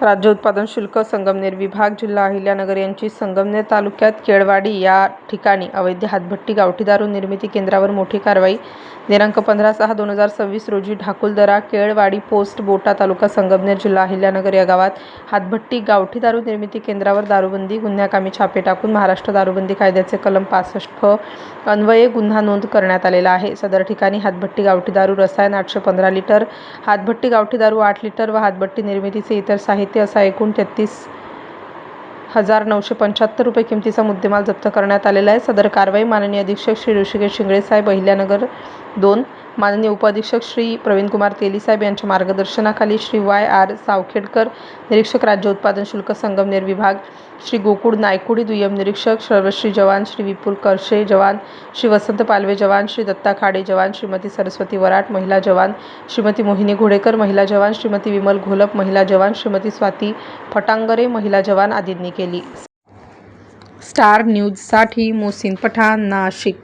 राज्य उत्पादन शुल्क संगमनेर विभाग जिल्हा अहिल्यानगर यांची संगमनेर तालुक्यात केळवाडी या ठिकाणी अवैध हातभट्टी गावठी दारू निर्मिती केंद्रावर मोठी कारवाई. दिनांक 15/6/2026 रोजी ढाकुलदरा केळवाडी पोस्ट बोटा तालुका संगमनेर जिल्हा अहिल्यानगर या गावात हातभट्टी गावठी दारू निर्मिती केंद्रावर दारूबंदी गुन्ह्याकामी छापे टाकून महाराष्ट्र दारूबंदी कायद्याचे कलम 65 अन्वये गुन्हा नोंद करण्यात आलेला आहे. सदर ठिकाणी हातभट्टी गावठी दारू रसायन 815 लिटर, हातभट्टी गावठी दारू 8 लिटर व हातभट्टी निर्मितीचे इतर साहित्य असा एकूण 33,975 रुपये किमतीचा मुद्देमाल जप्त करण्यात आलेला आहे. सदर कारवाई माननीय अधीक्षक श्री ऋषिकेश शिंगळे साहेब अहिल्यानगर 2, माननीय उपअधीक्षक श्री प्रवीणकुमार तेली साहेब यांच्या मार्गदर्शनाखाली श्री Y.R. सावखेडकर निरीक्षक राज्य उत्पादन शुल्क संगमनेर विभाग, श्री गोकुळ नायकुडी दुय्यम निरीक्षक, सर्वश्री जवान श्री विपुल करशे जवान, श्री वसंत पालवे जवान, श्री दत्ता खाडे जवान, श्रीमती सरस्वती वराट महिला जवान, श्रीमती मोहिनी घोडेकर महिला जवान, श्रीमती विमल घोलप महिला जवान, श्रीमती स्वाती फटांगरे महिला जवान आदींनी केली. स्टार न्यूजसाठी मोहसिन पठाण, नाशिक.